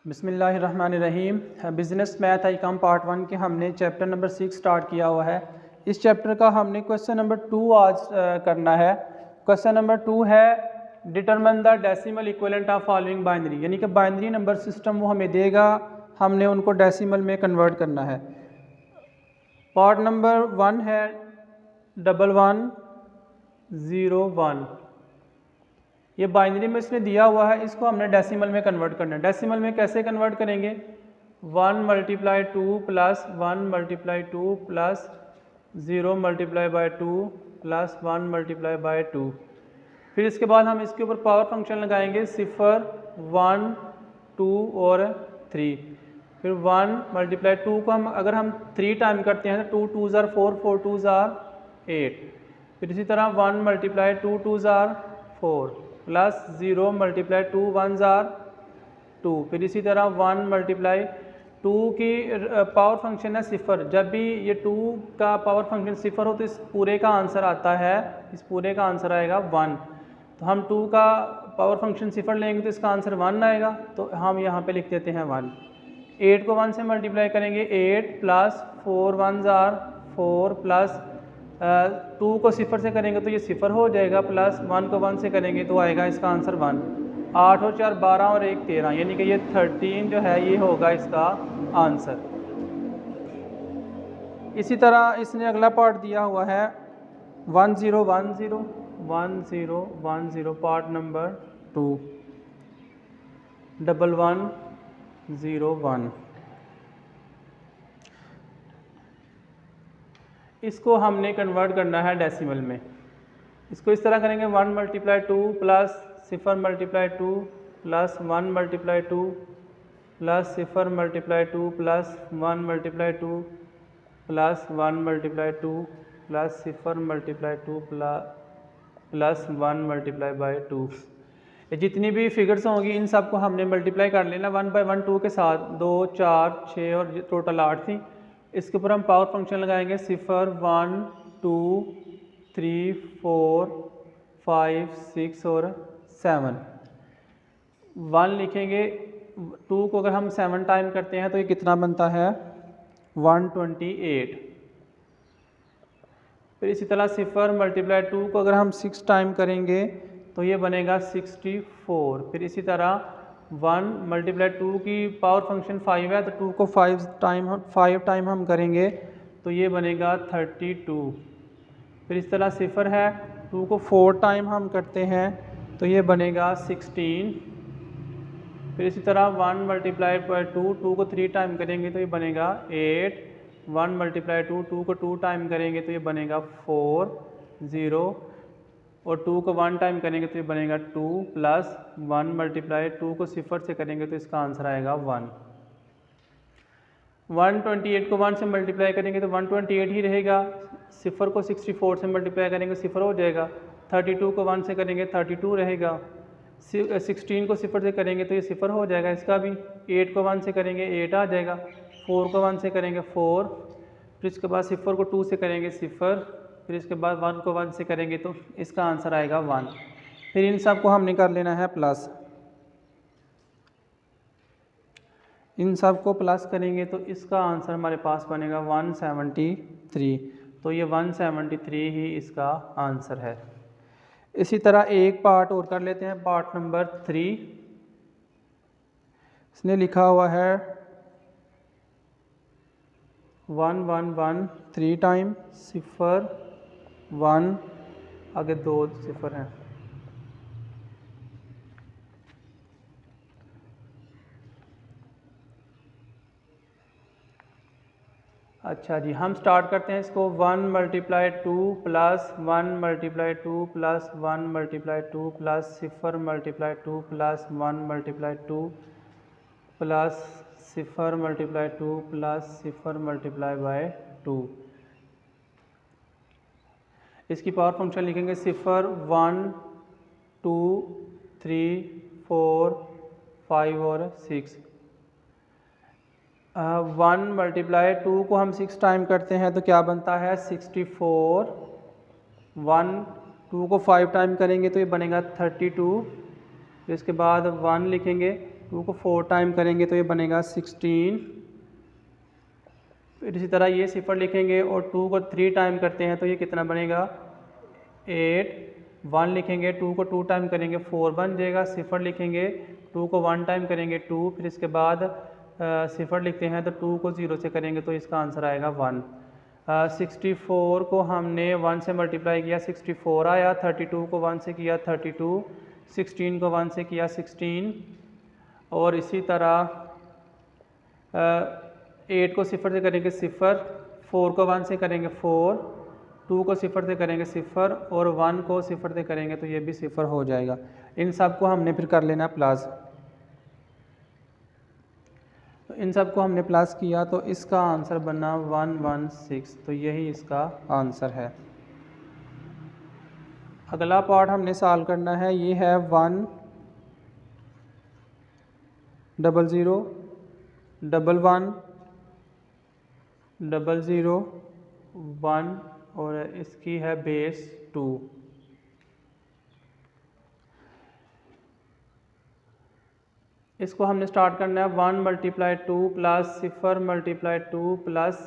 बिस्मिल्लाहिर्रहमानिर्रहीम। Business math Icom part 1 के हमने चैप्टर नंबर 6 स्टार्ट किया हुआ है। इस चैप्टर का हमने क्वेश्चन नंबर 2 आज करना है। क्वेश्चन नंबर 2 है determine the decimal equivalent of following binary, यानी कि बाइनरी नंबर सिस्टम वो हमें देगा, हमने उनको डेसिमल में कन्वर्ट करना है। पार्ट नंबर 1 है 1101। ये बाइनरी में इसने दिया हुआ है, इसको हमने डेसिमल में कन्वर्ट करना है। डेसिमल में कैसे कन्वर्ट करेंगे? 1 multiply 2 plus 1 multiply 2 plus 0 multiply by 2 plus 1 multiply by 2। फिर इसके बाद हम इसके ऊपर पावर फंक्शन लगाएंगे 0, 1, 2 और 3। फिर 1 मल्टीप्लाई 2 को अगर हम 3 टाइम करते हैं तो 2 2 4, 4 2 8। फिर इसी तरह 1 मल्टीप्लाई 2 2 4 प्लस 0 मल्टीप्लाई 2 1 2। फिर इसी तरह 1 मल्टीप्लाई 2 की पावर फंक्शन है 0। जब भी ये 2 का पावर फंक्शन 0 हो तो इस पूरे का आंसर आता है, इस पूरे का आंसर आएगा 1। तो हम 2 का पावर फंक्शन 0 लेंगे तो इसका आंसर 1 आएगा, तो हम यहाँ पे लिख देते हैं 1। 8 को 1 से मल्टीप्लाई करेंगे 8 प्लस 4 1 4 प्लस 2 को 0 से करेंगे तो ये 0 हो जाएगा, प्लस 1 को 1 से करेंगे तो आएगा इसका आंसर 1। 8 और 4 12 और 1 13, यानी कि ये 13 जो है ये होगा इसका आंसर। इसी तरह इसने अगला पार्ट दिया हुआ है 10 10 10 10 पार्ट नंबर 2 1101। इसको हमने कन्वर्ट करना है डेसिमल में। इसको इस तरह करेंगे 1 multiply 2 plus 0 multiply 2 plus 1 multiply 2 plus 0 multiply 2 plus 1 multiply 2 plus 1 multiply 2 plus 0 multiply 2 plus 1 multiply by 2। ये जितनी भी फिगर्स होंगी इन सब को हमने मल्टीप्लाई कर लेना 1 बाई 1 2 के साथ। 2 4 6 और टोटल 8 थी। इसके ऊपर हम पावर फंक्शन लगाएंगे 0 1 2 3 4 5 6 और 7। 1 लिखेंगे, 2 को अगर हम 7 टाइम करते हैं तो ये कितना बनता है? 128। फिर इसी तरह 0 मल्टीप्लाई 2 को अगर हम 6 टाइम करेंगे तो ये बनेगा 64। फिर इसी तरह 1 मल्टीप्लाई 2 की पावर फंक्शन 5 है तो 2 को 5 टाइम हम करेंगे तो ये बनेगा 32। फिर इस तरह 0 है, 2 को 4 टाइम हम करते हैं तो ये बनेगा 16। फिर इसी तरह 1 मल्टीप्लाई बाई 2, 2 को 3 टाइम करेंगे तो ये बनेगा 8। 1 मल्टीप्लाई 2, 2 को 2 टाइम करेंगे तो ये बनेगा 4 0 और 2 को 1 टाइम करेंगे तो ये बनेगा 2 प्लस 1 मल्टीप्लाई 2 को 0 से करेंगे तो इसका आंसर आएगा 1। 128 को 1 से मल्टीप्लाई करेंगे तो 128 ही रहेगा। 0 को 64 से मल्टीप्लाई करेंगे 0 हो जाएगा। 32 को 1 से करेंगे 32 रहेगा। 16 को 0 से करेंगे तो ये 0 हो जाएगा इसका भी। 8 को 1 से करेंगे 8 आ जाएगा। 4 को 1 से करेंगे 4। फिर इसके बाद 0 को 2 से करेंगे 0। फिर इसके बाद 1 को 1 से करेंगे तो इसका आंसर आएगा 1। फिर इन सब को हमने कर लेना है प्लस। इन सब को प्लस करेंगे तो इसका आंसर हमारे पास बनेगा 173। तो ये 173 ही इसका आंसर है। इसी तरह एक पार्ट और कर लेते हैं, पार्ट नंबर 3। इसने लिखा हुआ है 1 1 1 3 टाइम 0 1 आगे 2 0 हैं। अच्छा जी, हम स्टार्ट करते हैं इसको। 1 multiply 2 plus 1 multiply 2 plus 1 multiply 2 plus 0 multiply 2 plus 1 multiply 2 plus 0 multiply 2 plus 0 multiply by 2। इसकी पावर फंक्शन लिखेंगे 0 1 2 3 4 5 और 6। 1 मल्टीप्लाई 2 को हम 6 टाइम करते हैं तो क्या बनता है? 64। 1 2 को 5 टाइम करेंगे तो ये बनेगा 32। फिर इसके बाद 1 लिखेंगे, 2 को 4 टाइम करेंगे तो ये बनेगा 16। फिर इसी तरह ये सिफर लिखेंगे और 2 को 3 टाइम करते हैं तो ये कितना बनेगा 8। 1 लिखेंगे, 2 को 2 टाइम करेंगे 4 बन जाएगा। सिफर लिखेंगे, 2 को 1 टाइम करेंगे 2, फिर इसके बाद सिफर लिखते हैं तो 2 को 0 से करेंगे तो इसका आंसर आएगा 1। 64 को हमने 1 से मल्टीप्लाई किया 64 आया, 32 को 1 से किया 32, 16 को 1 से किया 16 और इसी तरह 8 को सिफर से करेंगे सिफर, 4 को 1 से करेंगे 4, 2 को सिफर से करेंगे सिफर और 1 को सिफर से करेंगे तो ये भी सिफर हो जाएगा। इन सब को हमने फिर कर लेना प्लस। तो इन सब को हमने प्लस किया तो इसका आंसर बना 116। तो यही इसका आंसर है। अगला पार्ट हमने सॉल्व करना है, ये है 1 0 0 1 1 0 0 1 और इसकी है बेस 2। इसको हमने स्टार्ट करना है 1 मल्टीप्लाई 2 प्लस सिफर मल्टीप्लाई 2 प्लस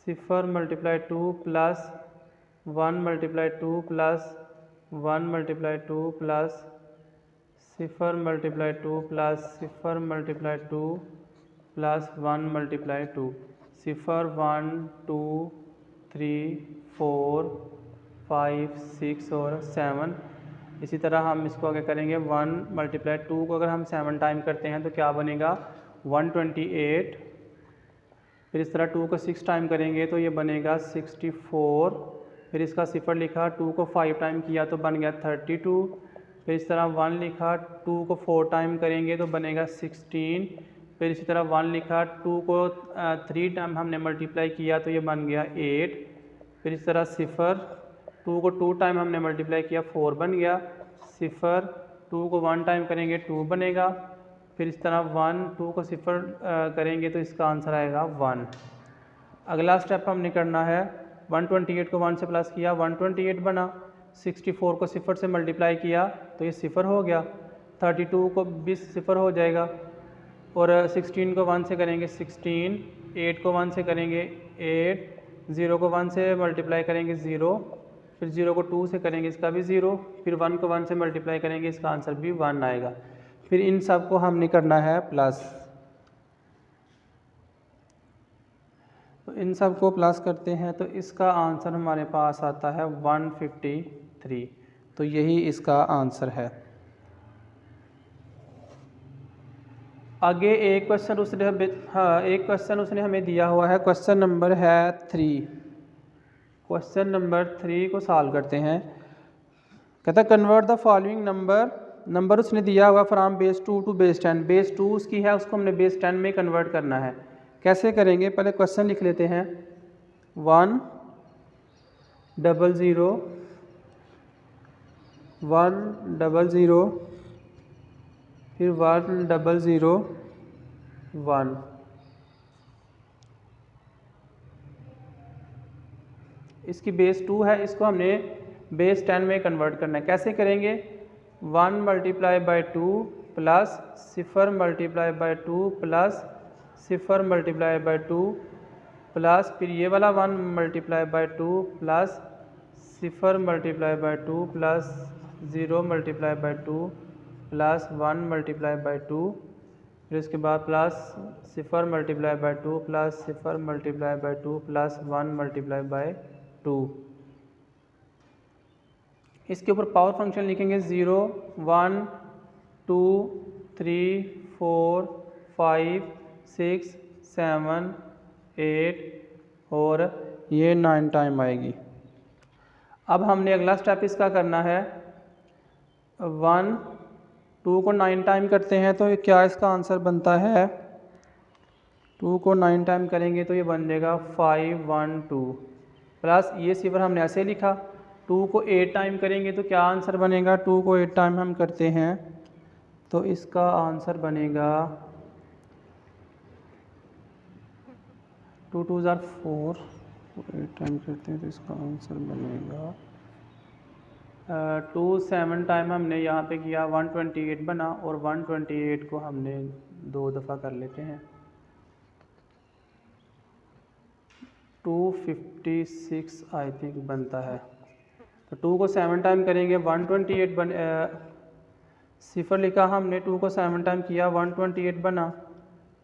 सिफर multiply 2 plus 1 multiply 2 plus 1 multiply 2 plus सिफर मल्टीप्लाई 2 प्लस सिफर मल्टीप्लाई 2 प्लस 1 मल्टीप्लाई 2। सिफर 1 2 3 4 5 6 और 7। इसी तरह हम इसको आगे करेंगे 1 मल्टीप्लाई 2 को अगर हम 7 टाइम करते हैं तो क्या बनेगा 128। फिर इस तरह 2 को 6 टाइम करेंगे तो ये बनेगा 64। फिर इसका सिफर लिखा, 2 को 5 टाइम किया तो बन गया 32। फिर इस तरह 1 लिखा, 2 को 4 टाइम करेंगे तो बनेगा 16। फिर इसी तरह 1 लिखा, 2 को 3 टाइम हमने मल्टीप्लाई किया तो ये बन गया 8। फिर इस तरह सिफर, 2 को 2 टाइम हमने मल्टीप्लाई किया 4 बन गया। सिफर 2 को 1 टाइम करेंगे 2 बनेगा। फिर इस तरह 1 2 को सिफर करेंगे तो इसका आंसर आएगा 1। अगला स्टेप हमने करना है 128 को 1 से प्लस किया 128 बना, 64 को सिफर से मल्टीप्लाई किया तो ये सिफर हो गया, 32 को 20 सिफर हो जाएगा और 16 को 1 से करेंगे 16, 8 को 1 से करेंगे 8, 0 को 1 से मल्टीप्लाई करेंगे 0, फिर 0 को 2 से करेंगे इसका भी 0, फिर 1 को 1 से मल्टीप्लाई करेंगे इसका आंसर भी 1 आएगा। फिर इन सब को हमने करना है प्लस। तो इन सब को प्लस करते हैं तो इसका आंसर हमारे पास आता है 153। तो यही इसका आंसर है। आगे एक क्वेश्चन उसने हमें दिया हुआ है, क्वेश्चन नंबर है 3। क्वेश्चन नंबर 3 को सॉल्व करते हैं। कहता है कन्वर्ट द फॉलोइंग नंबर उसने दिया हुआ from base 2 to base 10। Base 2 उसकी है, उसको हमने बेस 10 में कन्वर्ट करना है। कैसे करेंगे, पहले क्वेश्चन लिख लेते हैं 1 0 0 1 0 0 फिर 1 0 0 1। इसकी बेस 2 है, इसको हमने बेस 10 में कन्वर्ट करना है। कैसे करेंगे, 1 मल्टीप्लाई बाई 2 प्लस सिफर मल्टीप्लाई बाई 2 प्लस सिफर मल्टीप्लाई बाई 2 प्लस फिर ये वाला 1 मल्टीप्लाई बाई 2 प्लस सिफर multiply by 2 plus 0 multiply by 2 plus 1 multiply by 2, फिर इसके बाद प्लस सिफर मल्टीप्लाई बाई 2 प्लस सिफर multiply by 2 plus 1 multiply by 2। इसके ऊपर पावर फंक्शन लिखेंगे 0 1 2 3 4 5 6 7 8 और ये 9 टाइम आएगी। अब हमने अगला स्टेप इसका करना है 1 2 को 9 टाइम करते हैं तो क्या इसका आंसर बनता है, 2 को 9 टाइम करेंगे तो ये बन जाएगा 5 1 2 प्लस ये सिफर हमने ऐसे लिखा, 2 को 8 टाइम करेंगे तो क्या आंसर बनेगा, 2 को 8 टाइम हम करते हैं तो इसका आंसर बनेगा 2 2 ज़ार 4, 8 टाइम करते हैं तो इसका आंसर बनेगा टू 7 टाइम हमने यहाँ पे किया 128 बना, और 128 को हमने 2 दफ़ा कर लेते हैं, 256 आई थिंक बनता है। तो 2 को 7 टाइम करेंगे 128 सिफर लिखा हमने, 2 को 7 टाइम किया 128 बना,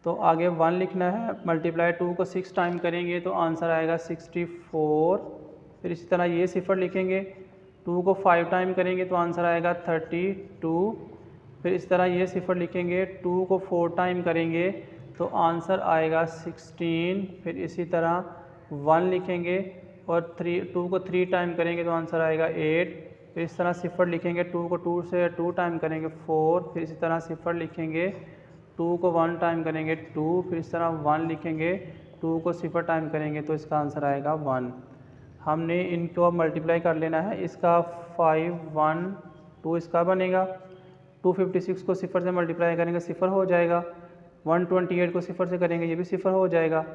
तो आगे 1 लिखना है, मल्टीप्लाई 2 को 6 टाइम करेंगे तो आंसर आएगा 64। फिर इसी तरह ये सिफर लिखेंगे, 2 को 5 टाइम करेंगे तो आंसर आएगा 32। फिर इस तरह ये सिफर लिखेंगे, 2 को 4 टाइम करेंगे तो आंसर आएगा 16। फिर इसी तरह 1 लिखेंगे और 2 को 3 टाइम करेंगे तो आंसर आएगा 8। फिर इस तरह सिफर लिखेंगे, 2 को 2 से 2 टाइम करेंगे 4। फिर इसी तरह सिफर लिखेंगे, 2 को 1 टाइम करेंगे 2। फिर इस तरह 1 लिखेंगे, 2 को सिफर टाइम करेंगे तो इसका आंसर आएगा 1। हमने इनको अब मल्टीप्लाई कर लेना है, इसका 5 1 2 इसका बनेगा, 256 को सिफर से मल्टीप्लाई करेंगे सिफर हो जाएगा, 128 को सिफर से करेंगे ये भी सिफर हो जाएगा,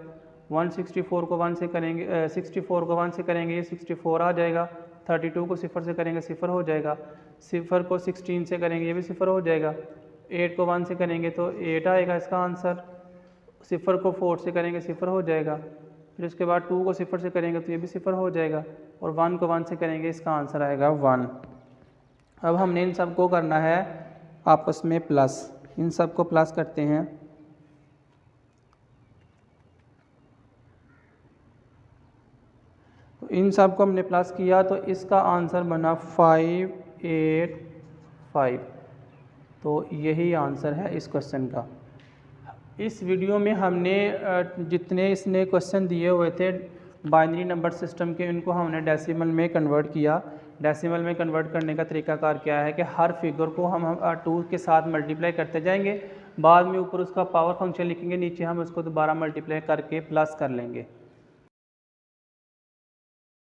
164 को 1 से करेंगे 64 को 1 से करेंगे ये 64 आ जाएगा, 32 को सिफर से करेंगे सिफर हो जाएगा, सिफर को 16 से करेंगे ये भी सिफर हो जाएगा, 8 को 1 से करेंगे तो 8 आएगा इसका आंसर, सिफर को 4 से करेंगे सिफर हो जाएगा। फिर उसके बाद 2 को सिफर से करेंगे तो ये भी सिफर हो जाएगा, और 1 को 1 से करेंगे इसका आंसर आएगा 1। अब हमने इन सब को करना है आपस में प्लस, इन सब को प्लस करते हैं। तो इन सब को हमने प्लस किया तो इसका आंसर बना 585। तो यही आंसर है इस क्वेश्चन का। इस वीडियो में हमने जितने इसने क्वेश्चन दिए हुए थे बाइनरी नंबर सिस्टम के, इनको हमने डेसिमल में कन्वर्ट किया। डेसिमल में कन्वर्ट करने का तरीकाकार क्या है कि हर फिगर को हम 2 के साथ मल्टीप्लाई करते जाएंगे, बाद में ऊपर उसका पावर फंक्शन लिखेंगे, नीचे हम उसको दोबारा मल्टीप्लाई करके प्लस कर लेंगे।